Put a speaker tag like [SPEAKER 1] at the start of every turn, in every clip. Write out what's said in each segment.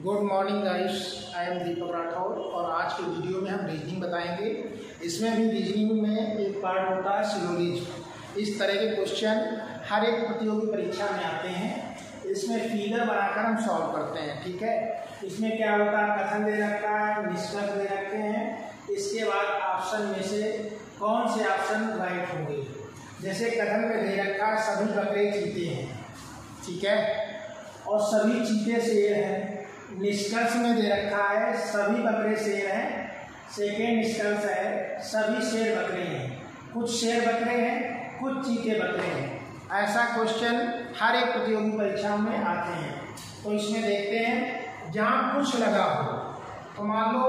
[SPEAKER 1] Good morning guys, I am Deepak Rathore और आज के वीडियो में हम रीजनिंग बताएंगे। इसमें भी रीजनिंग में एक पार्ट होता है सिलोजिज्म। इस तरह के क्वेश्चन हर एक प्रतियोगी परीक्षा में आते हैं। इसमें फिगर बनाकर हम सॉल्व करते हैं, ठीक है। इसमें क्या होता है, कथन दे रखा है, निष्कर्ष दे रखे हैं, इसके बाद ऑप्शन में से कौन से ऑप्शन राइट होंगे। जैसे कथन में दे रखा है सभी बकरे चीते हैं, ठीक है, और सभी चीते शेर हैं। निष्कर्ष में दे रखा है सभी बकरे शेर हैं। सेकेंड निष्कर्ष है सभी शेर बकरे हैं। कुछ शेर बकरे हैं, कुछ चीते बकरे हैं। ऐसा क्वेश्चन हर एक प्रतियोगी परीक्षा में आते हैं। तो इसमें देखते हैं जहाँ कुछ लगा हो, तो मान लो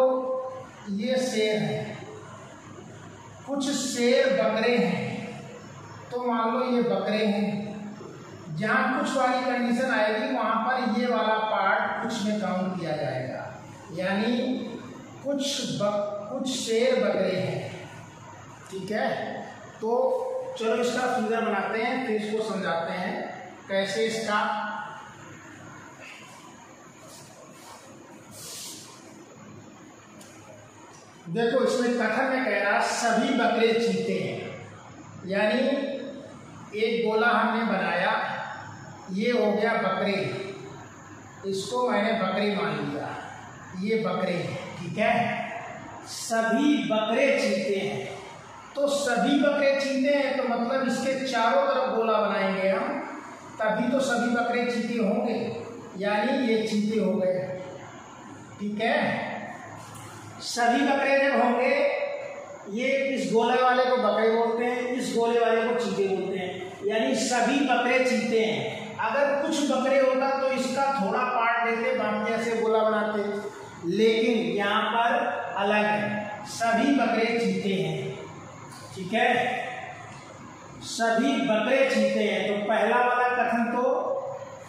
[SPEAKER 1] ये शेर है, कुछ शेर बकरे हैं, तो मान लो ये बकरे हैं। जहाँ कुछ वाली कंडीशन आएगी वहाँ पर ये वाला पार्ट कुछ में काउंट किया जाएगा, यानी कुछ शेर बकरे हैं, ठीक है। तो चलो इसका फिगर बनाते हैं, फिर इसको समझाते हैं कैसे इसका। देखो इसमें कथन में कह रहा सभी बकरे चीते हैं, यानी एक गोला हमने बनाया, ये हो गया बकरे, इसको मैंने बकरी मान लिया, ये बकरे हैं, ठीक है। सभी बकरे चीते हैं, तो सभी बकरे चीते हैं तो मतलब इसके चारों तरफ गोला बनाएंगे हम, तभी तो सभी बकरे चीते होंगे, यानी ये चीते हो गए, ठीक है। सभी बकरे जब होंगे, ये इस गोले वाले को बकरे बोलते हैं, इस गोले वाले को चीते बोलते हैं, यानी सभी बकरे चीते हैं। अगर कुछ बकरे होता तो इसका थोड़ा पार्ट लेते, बाकी ऐसे गोला बनाते, लेकिन यहाँ पर अलग है, सभी बकरे चीते हैं, ठीक है। सभी बकरे चीते हैं, तो पहला वाला कथन तो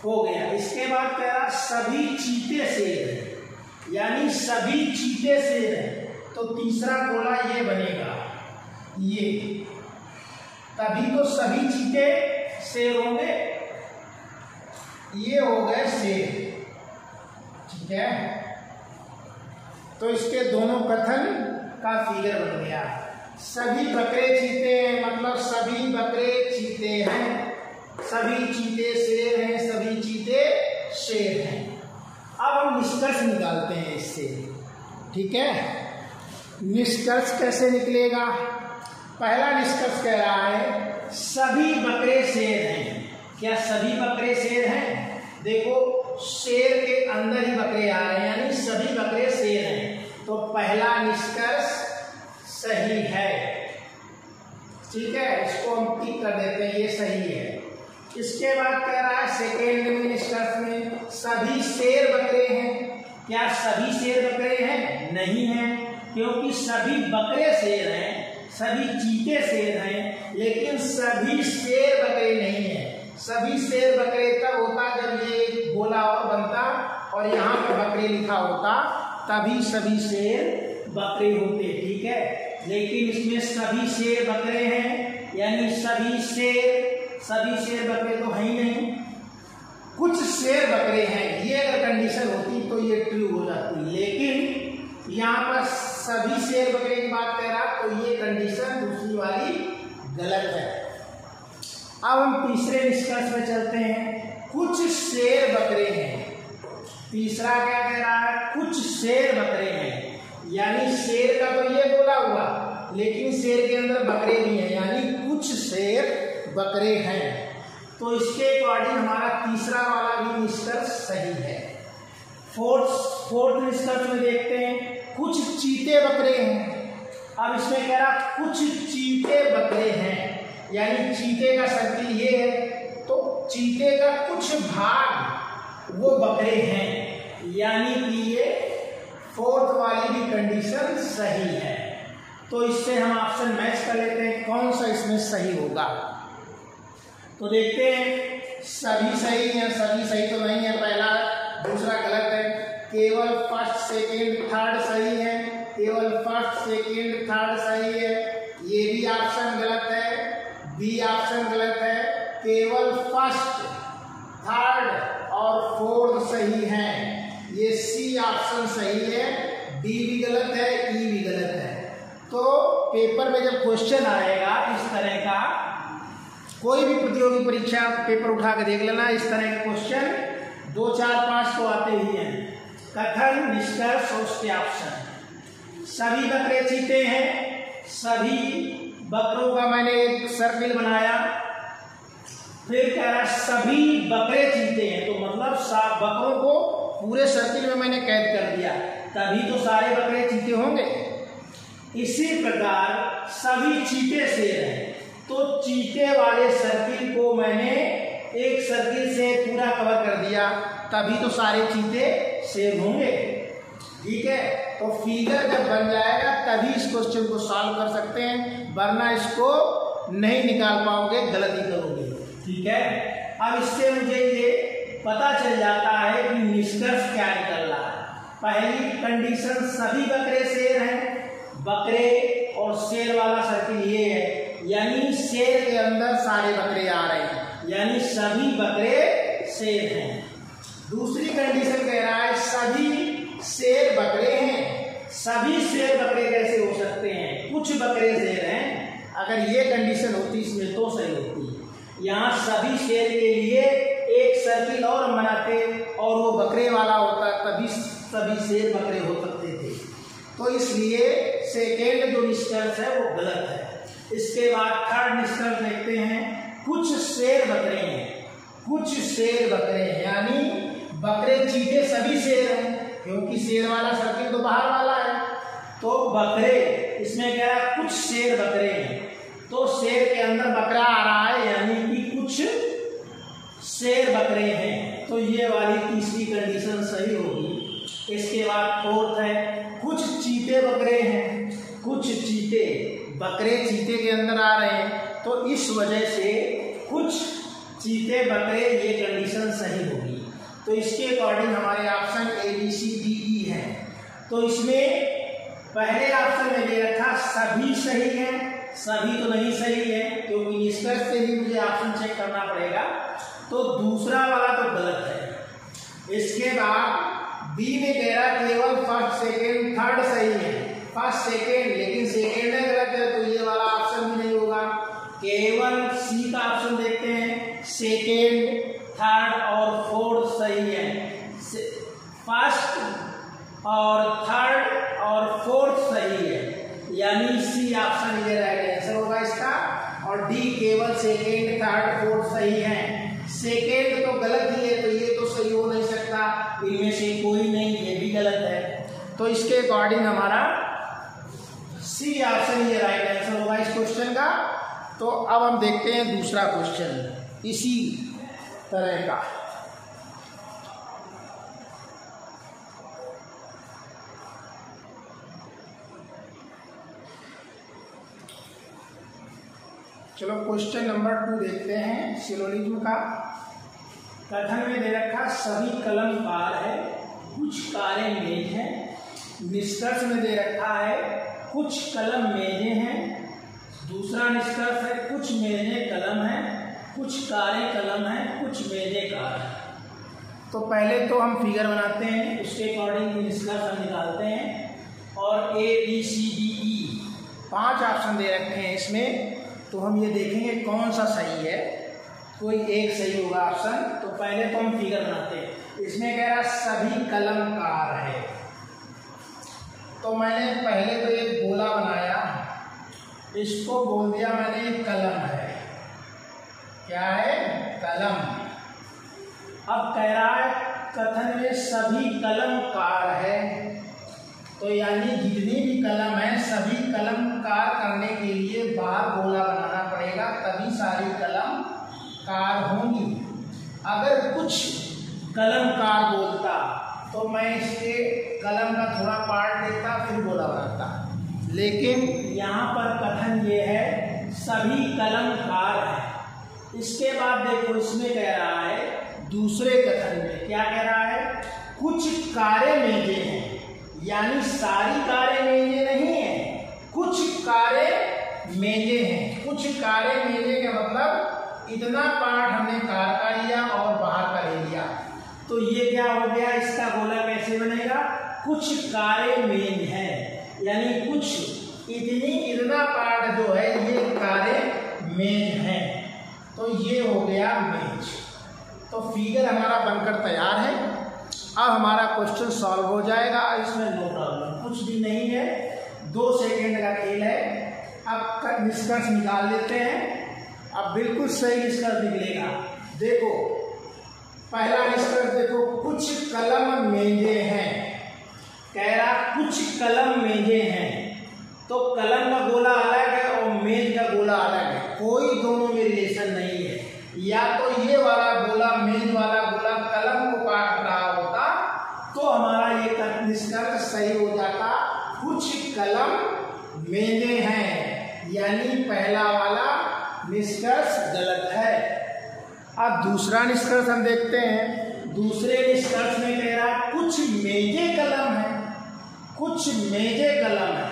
[SPEAKER 1] हो गया। इसके बाद कह रहा सभी चीते शेर है, यानी सभी चीते शेर है, तो तीसरा गोला ये बनेगा, ये, तभी तो सभी चीते शेर होंगे, ये हो गए शेर, ठीक है। तो इसके दोनों कथन का फिगर बन गया। सभी बकरे चीते हैं मतलब सभी बकरे चीते हैं, सभी चीते शेर हैं, सभी चीते शेर हैं। अब हम निष्कर्ष निकालते हैं इससे, ठीक है। निष्कर्ष कैसे निकलेगा? पहला निष्कर्ष कह रहा है सभी बकरे शेर हैं। क्या सभी बकरे शेर हैं? देखो शेर के अंदर ही बकरे आ रहे हैं, यानी सभी बकरे शेर हैं, तो पहला निष्कर्ष सही है, ठीक है। इसको हम टिक कर देते हैं, ये सही है। इसके बाद कह रहा है सेकेंड में निष्कर्ष में सभी शेर बकरे हैं। क्या सभी शेर बकरे हैं? नहीं है, क्योंकि सभी बकरे शेर हैं, सभी चीते शेर हैं, लेकिन सभी शेर बकरे नहीं है। सभी शेर बकरे तब होता जब ये गोला और बनता और यहाँ पर बकरे लिखा होता, तभी सभी शेर बकरे होते, ठीक है। लेकिन इसमें सभी शेर बकरे हैं, यानी सभी शेर बकरे तो है ही नहीं, कुछ शेर बकरे हैं। ये अगर कंडीशन होती तो ये ट्रू हो जाती, लेकिन यहाँ पर सभी शेर बकरे की बात कह रहा, तो ये कंडीशन दूसरी वाली गलत है। अब हम तीसरे निष्कर्ष में चलते हैं, कुछ शेर बकरे हैं। तीसरा क्या कह रहा है? कुछ शेर बकरे हैं, यानी शेर का तो ये गोला हुआ, लेकिन शेर के अंदर बकरे भी हैं, यानी कुछ शेर बकरे हैं। तो इसके अकॉर्डिंग हमारा तीसरा वाला भी निष्कर्ष सही है। फोर्थ निष्कर्ष में देखते हैं कुछ चीते बकरे हैं। अब इसमें कह रहा कुछ चीते बकरे हैं, यानी चीते का सर्किल ये है, तो चीते का कुछ भाग वो बकरे हैं, यानी कि ये फोर्थ वाली भी कंडीशन सही है। तो इससे हम ऑप्शन मैच कर लेते हैं कौन सा इसमें सही होगा। तो देखते हैं सभी सही हैं, सभी सही तो नहीं है, पहला दूसरा गलत है, केवल फर्स्ट सेकेंड थर्ड सही है, केवल फर्स्ट सेकेंड थर्ड सही है, ये भी ऑप्शन गलत है, बी ऑप्शन गलत है, केवल फर्स्ट थर्ड और फोर्थ सही है। ये सी ऑप्शन सही है, डी भी गलत है, ई भी गलत है। तो पेपर में जब क्वेश्चन आएगा इस तरह का, कोई भी प्रतियोगी परीक्षा पेपर उठा के देख लेना, इस तरह के क्वेश्चन 2, 4, 5 तो आते ही हैं। कथन, निष्कर्ष और सत्यापन। सभी बकरे चीते हैं, सभी बकरों का मैंने एक सर्किल बनाया। फिर कह रहा सभी बकरे चीते हैं, तो मतलब बकरों को पूरे सर्किल में मैंने कैद कर दिया, तभी तो सारे बकरे चीते होंगे। इसी प्रकार सभी चीते शेर हैं, तो चीते वाले सर्किल को मैंने एक सर्किल से पूरा कवर कर दिया, तभी तो सारे चीते शेर होंगे। ठीक है, तो फिगर जब बन जाएगा तभी इस क्वेश्चन को सॉल्व कर सकते हैं, वरना इसको नहीं निकाल पाओगे, गलती करोगे। ठीक है, अब इससे मुझे ये पता चल जाता है कि निष्कर्ष क्या निकल रहा है। पहली कंडीशन सभी बकरे शेर हैं, बकरे और शेर वाला सर्किल ये है, यानी शेर के अंदर सारे बकरे आ रहे हैं, यानी सभी बकरे शेर हैं। दूसरी कंडीशन कह रहा है सभी शेर बकरे हैं। सभी शेर बकरे कैसे हो सकते हैं, कुछ बकरे शेर हैं। अगर ये कंडीशन होती इसमें तो सही होती। यहाँ सभी शेर के लिए एक सर्किल और बनाते और वो बकरे वाला होता, तभी सभी शेर बकरे हो सकते थे। तो इसलिए सेकेंड जो निष्कर्ष है वो गलत है। इसके बाद थर्ड निष्कर्ष देखते हैं, कुछ शेर बकरे हैं, कुछ शेर बकरे हैं, यानी बकरे चीते सभी शेर हैं, क्योंकि शेर वाला सर्किल तो बाहर वाला है। तो बकरे, इसमें कह रहा है कुछ शेर बकरे हैं, तो शेर के अंदर बकरा आ रहा है, यानी कि कुछ शेर बकरे हैं, तो ये वाली तीसरी कंडीशन सही होगी। इसके बाद फोर्थ है, कुछ चीते बकरे हैं, कुछ चीते बकरे चीते के अंदर आ रहे हैं, तो इस वजह से कुछ चीते बकरे, ये कंडीशन सही होगी। तो इसके अकॉर्डिंग हमारे option A, B, C, D, E हैं। तो इसमें पहले ऑप्शन में दे रखा सभी सही है, सभी तो नहीं सही है, क्योंकि निष्कर्ष से भी मुझे ऑप्शन चेक करना पड़ेगा, तो दूसरा वाला तो गलत है। इसके बाद बी में कह रहा केवल फर्स्ट, सेकेंड, थर्ड सही है, फर्स्ट सेकेंड, लेकिन सेकेंड में गलत है, तो ये वाला ऑप्शन भी नहीं होगा। केवल सी का ऑप्शन देखते हैं, सेकेंड, थर्ड और फोर्थ सही है। फर्स्ट और थर्ड और फोर्थ सही है, यानी सी ऑप्शन ये राइट आंसर होगा इसका। और डी केवल सेकेंड, थर्ड, फोर्थ सही है। सेकेंड तो गलत ही है, तो ये तो सही हो नहीं सकता, इनमें से कोई नहीं, ये भी गलत है। तो इसके अकॉर्डिंग हमारा सी ऑप्शन ये राइट आंसर होगा इस क्वेश्चन का। तो अब हम देखते हैं दूसरा क्वेश्चन इसी तरह का। चलो क्वेश्चन नंबर 2 देखते हैं सिलोनिज्म का। कथन में दे रखा सभी कलम कार है, कुछ कारें मेज हैं। निष्कर्ष में दे रखा है कुछ कलम मेजें हैं। दूसरा निष्कर्ष है कुछ मेजें कलम हैं, कुछ कारें कलम हैं, कुछ मेजें कार हैं। तो पहले तो हम फिगर बनाते हैं, उसके अकॉर्डिंग निष्कर्ष हम निकालते हैं। और ए, बी, सी, डी, ई 5 ऑप्शन दे रखे हैं इसमें, तो हम ये देखेंगे कौन सा सही है, कोई एक सही होगा ऑप्शन। तो पहले तो हम फिगर बनाते हैं। इसमें कह रहा सभी कलम कार है, तो मैंने पहले तो एक गोला बनाया, इसको बोल दिया मैंने कलम है। क्या है? कलम। अब कह रहा है कथन में सभी कलम कार है, तो यानी जितनी भी कलम है सभी कलम कार करने के लिए बाहर गोला बनाना पड़ेगा, तभी सारी कलम कार होंगी। अगर कुछ कलम कार बोलता तो मैं इसके कलम का थोड़ा पार्ट देता फिर गोला बनाता, लेकिन यहाँ पर कथन ये है सभी कलम कार है। इसके बाद देखो इसमें कह रहा है दूसरे कथन में क्या कह रहा है, कुछ कारें मेजे हैं, यानी सारी कारें मेजे नहीं है, कुछ कारें मेजे हैं। कुछ कारें मेजे का मतलब इतना पार्ट हमने कार का लिया और बाहर का ले लिया, तो ये क्या हो गया, इसका गोला कैसे कैसे बनेगा, कुछ कारे मेज है, यानी कुछ इतना पार्ट जो है ये कारे मेज है, तो ये हो गया मेज। तो फिगर हमारा बनकर तैयार है। अब हमारा क्वेश्चन सॉल्व हो जाएगा, इसमें नो प्रॉब्लम, कुछ भी नहीं है, 2 सेकेंड का खेल है। अब निष्कर्ष निकाल लेते हैं। अब बिल्कुल सही निष्कर्ष निकलेगा। देखो पहला निष्कर्ष देखो, कुछ कलम मेजे हैं, कह रहा कुछ कलम मेजे हैं, तो कलम का गोला अलग है और मेज का गोला अलग है, कोई दोनों में रिलेशन नहीं है। या तो ये वाला गोला मेज वाला गोला कलम को काट रहा होता तो हमारा ये निष्कर्ष सही हो जाता, कुछ कलम मेजे हैं, यानी पहला वाला निष्कर्ष गलत है। अब दूसरा निष्कर्ष हम देखते हैं। दूसरे निष्कर्ष में कह रहा कुछ मेजे कलम है, कुछ मेजे कलम है।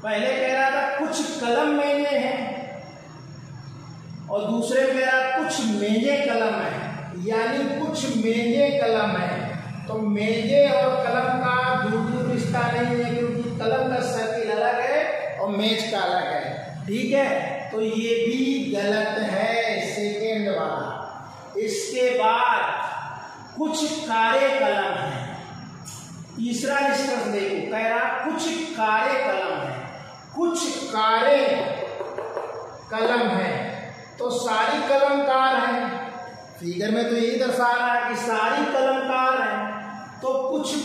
[SPEAKER 1] पहले कह रहा था कुछ कलम मेजे हैं और दूसरे में कह रहा कुछ मेजे कलम है, यानी कुछ मेजे कलम है। तो मेजे और कलम का दूर रिश्ता नहीं है, क्योंकि कलम का सर्किल अलग है और मेज का अलग है, ठीक है। तो ये भी गलत है, सेकेंड वाला। इसके बाद कुछ कारे कलम है। तीसरा निष्कर्ष देखो, कह रहा कुछ कारे कलम है, कुछ कारे कलम है, तो सारी कलम कार है। फिगर में तो यही दर्शा रहा है कि सारी कलम कार है, तो कुछ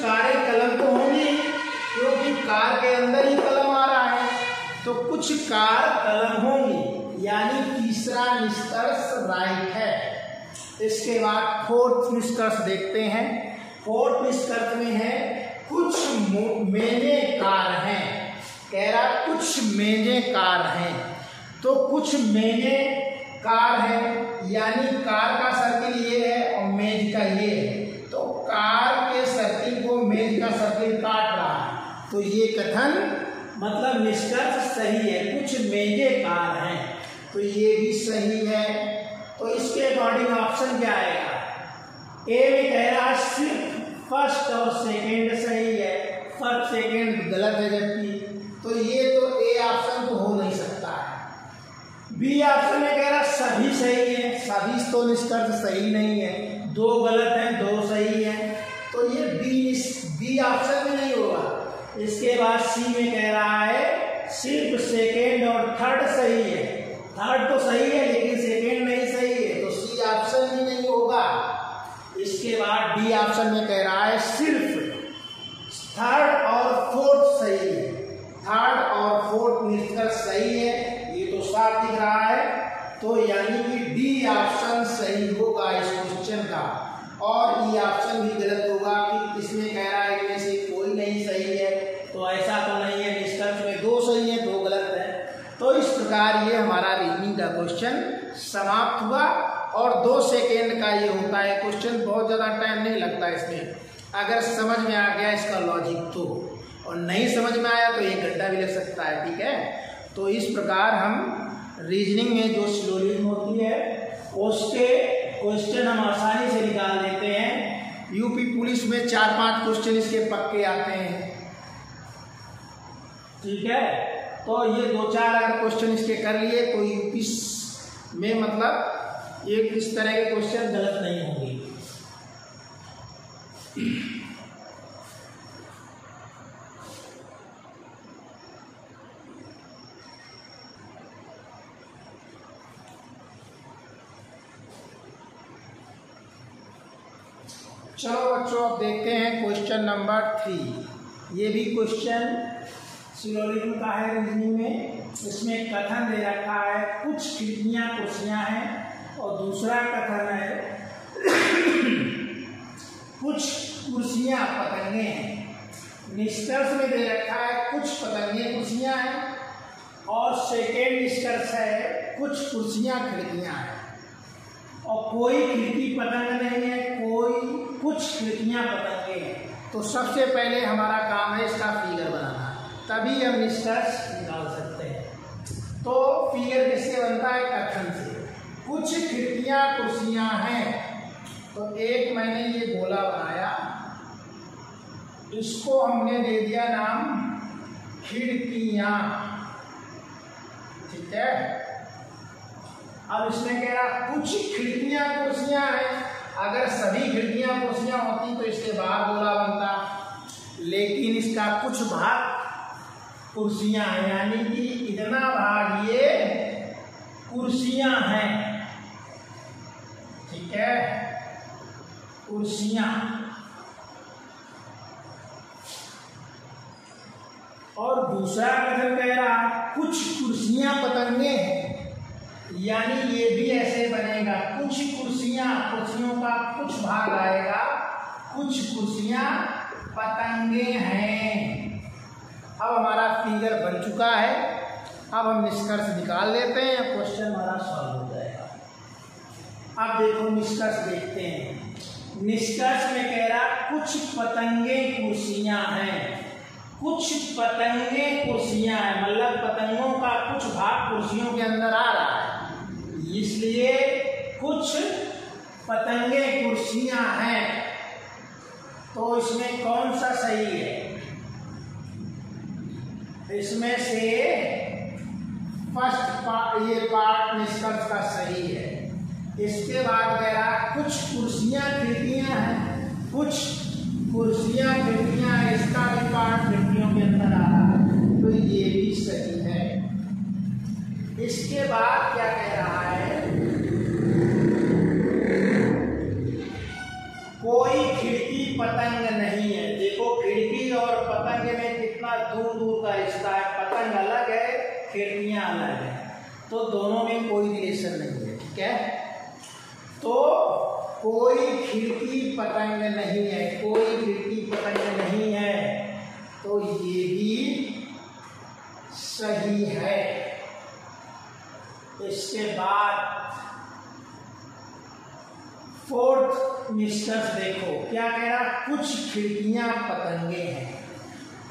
[SPEAKER 1] कारे कलम तो होंगी, क्योंकि कार के अंदर ही कलम आ रहा है, तो कुछ कार कलम होंगी, यानी तीसरा निष्कर्ष राइट है। इसके बाद फोर्थ निष्कर्ष देखते हैं। फोर्थ निष्कर्ष में है कुछ मेजे कार हैं, कह रहा कुछ मेजे कार हैं, तो कुछ मेजे कार है, यानी कार का सर्किल ये है और मेज का ये है, तो कार के सर्किल को मेज का सर्किल काट रहा है, तो ये कथन मतलब निष्कर्ष सही है, कुछ मेजे कार हैं, तो ये भी सही है। तो इसके अकॉर्डिंग ऑप्शन क्या आएगा, ए में कह रहा सिर्फ फर्स्ट और सेकेंड सही है, फर्स्ट सेकेंड गलत है जबकि, तो ये तो ए ऑप्शन तो हो नहीं सकता है। बी ऑप्शन में कह रहा सभी सही है, सभी तो निष्कर्ष सही नहीं है, 2 गलत है 2 सही है, तो ये बी ऑप्शन में नहीं होगा। इसके बाद सी में कह रहा है सिर्फ सेकेंड और थर्ड सही है, थर्ड तो सही है लेकिन सेकेंड नहीं सही है, तो सी ऑप्शन भी नहीं होगा। इसके बाद डी ऑप्शन में कह रहा है सिर्फ थर्ड और फोर्थ सही है, थर्ड और फोर्थ निष्कर्ष सही है, ये तो साफ दिख रहा है, तो यानी कि डी ऑप्शन सही होगा इस क्वेश्चन का, और ई ऑप्शन भी गलत होगा कि इसमें कह रहा है इनमें से कोई नहीं सही है, तो ऐसा तो नहीं है, निष्कर्ष में 2 सही है 2 गलत है। तो इस प्रकार ये हमारा रीजनिंग का क्वेश्चन समाप्त हुआ, और 2 सेकेंड का ये होता है क्वेश्चन, बहुत ज़्यादा टाइम नहीं लगता इसमें, अगर समझ में आ गया इसका लॉजिक तो, और नहीं समझ में आया तो 1 घंटा भी लग सकता है, ठीक है। तो इस प्रकार हम रीजनिंग में जो सिलोजिज्म होती है उसके क्वेश्चन हम आसानी से निकाल लेते हैं। यूपी पुलिस में 4-5 क्वेश्चन इसके पक्के आते हैं, ठीक है। तो ये 2-4 अगर क्वेश्चन इसके कर लिए तो यूपी में मतलब एक इस तरह के क्वेश्चन गलत नहीं होंगे। चलो बच्चों अब देखते हैं क्वेश्चन नंबर 3। ये भी क्वेश्चन सिलोजिज्म का है रीजनिंग में। इसमें कथन दे रखा है कुछ खिड़कियां कुर्सियां हैं, और दूसरा कथन है कुछ कुर्सियां पतंगे हैं। निष्कर्ष में दे रखा है कुछ पतंगे कुर्सियां हैं, और सेकेंड निष्कर्ष है कुछ कुर्सियां खिड़कियां हैं, और कोई खिड़की पतंग नहीं है, कोई कुछ खिड़कियां पतंगे हैं। तो सबसे पहले हमारा काम है इसका फिगर बनाना, तभी हम निष्कर्ष निकाल सकते हैं। तो फिगर किससे बनता है, कथन से। कुछ खिड़कियां कुर्सियां हैं, तो एक मैंने ये गोला बनाया, इसको हमने दे दिया नाम खिड़कियां। ठीक है। अब इसमें कह रहा कुछ खिड़कियां कुर्सियां हैं। अगर सभी खिड़कियां कुर्सियां होती तो इसके बाहर गोला बनता, लेकिन इसका कुछ भाग कुर्सियां हैं, यानी कि इतना भाग ये कुर्सियां हैं। ठीक है, कुर्सियां। और दूसरा कथन कह रहा कुछ कुर्सियां पतंगे हैं, यानी ये भी ऐसे बनेगा, कुछ कुर्सियां, कुर्सियों का कुछ भाग आएगा, कुछ कुर्सियां पतंगे हैं। अब हमारा फिगर बन चुका है। अब हम निष्कर्ष निकाल लेते हैं, क्वेश्चन हमारा सॉल्व हो जाएगा। अब देखो निष्कर्ष देखते हैं। निष्कर्ष में कह रहा कुछ पतंगे कुर्सियां हैं, कुछ पतंगे कुर्सियां हैं, मतलब पतंगों का कुछ भाग कुर्सियों के अंदर आ रहा है, इसलिए कुछ पतंगे कुर्सियां हैं। तो इसमें कौन सा सही है? इसमें से फर्स्ट ये पार्ट निष्कर्ष का सही है। इसके बाद कह रहा कुछ कुर्सियां खिड़कियां हैं, कुछ कुर्सियां खिड़कियां, इसका भी पार्ट खिड़कियों के अंदर आ रहा है, तो ये भी सही है। इसके बाद क्या कह रहा है? कोई खिड़की पतंग नहीं है। देखो खिड़की और पतंग में कितना दूर दूर का रिश्ता है। पतंग अलग है, खिड़कियां अलग है, तो दोनों में कोई रिलेशन नहीं है। ठीक है, तो कोई खिड़की पतंग नहीं है, कोई खिड़की पतंग नहीं है, तो ये भी सही है। इसके बाद फोर्थ निष्कर्ष देखो क्या कह रहा, कुछ खिड़कियां पतंगे हैं,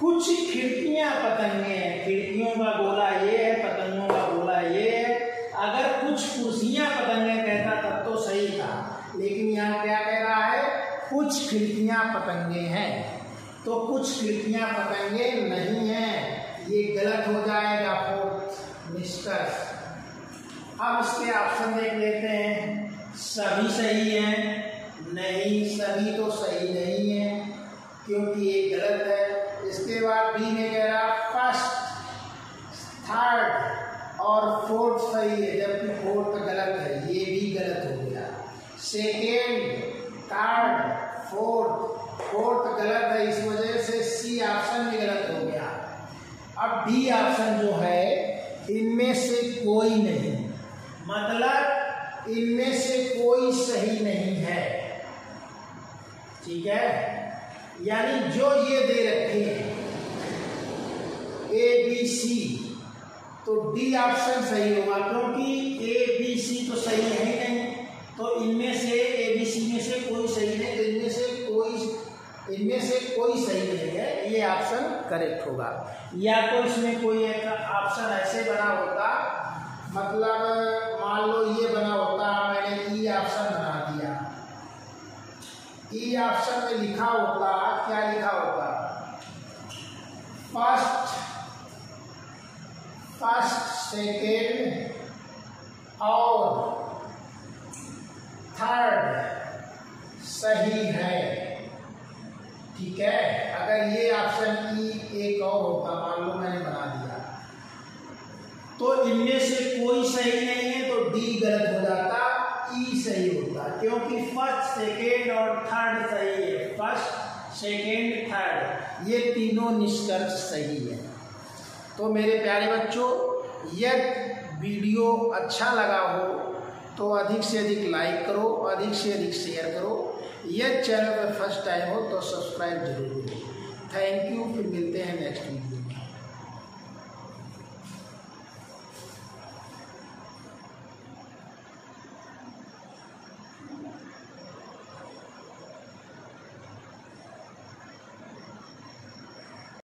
[SPEAKER 1] कुछ खिड़कियां पतंगे हैं। खिड़कियों का गोला ये है, पतंगों का गोला ये है। अगर कुछ कुर्सियां पतंगे कहता तब तो सही था, लेकिन यहाँ क्या कह रहा है? कुछ खिड़कियां पतंगे हैं, तो कुछ खिड़कियां पतंगे नहीं हैं, ये गलत हो जाएगा फोर्थ निष्कर्ष। अब इसके ऑप्शन देख लेते हैं। सभी सही हैं? नहीं, सभी तो सही नहीं है, क्योंकि ये गलत है। इसके बाद बी में कह रहा फर्स्ट, थर्ड और फोर्थ सही है, जबकि फोर्थ गलत है, ये भी गलत हो गया। सेकेंड, थर्ड, फोर्थ गलत है, इस वजह से सी ऑप्शन भी गलत हो गया। अब डी ऑप्शन जो है, इनमें से कोई नहीं, मतलब इनमें से कोई सही नहीं है। ठीक है, यानी जो ये दे रखे हैं ए बी सी, तो डी ऑप्शन सही होगा, क्योंकि ए बी सी तो सही है ही नहीं, तो इनमें से ए बी सी में से कोई सही नहीं, तो इनमें से कोई सही नहीं है, ये ऑप्शन करेक्ट होगा। या तो इसमें कोई एक ऑप्शन ऐसे बना होता, मतलब मान लो ये बना होता, मैंने ई ऑप्शन बना दिया, ई ऑप्शन में लिखा होता, क्या लिखा होता? फर्स्ट, सेकेंड और थर्ड सही है। ठीक है, अगर ये ऑप्शन ई एक और होता, मान लो मैंने बना दिया, तो इनमें से कोई सही नहीं है, तो डी गलत हो जाता, ई सही होता, क्योंकि फर्स्ट, सेकेंड और थर्ड सही है। फर्स्ट, सेकेंड, थर्ड, ये तीनों निष्कर्ष सही है। तो मेरे प्यारे बच्चों, यदि वीडियो अच्छा लगा हो तो अधिक से अधिक लाइक करो, अधिक से अधिक शेयर करो। यदि चैनल पर फर्स्ट टाइम हो तो सब्सक्राइब जरूर करो। थैंक यू, फिर मिलते हैं नेक्स्ट वीडियो।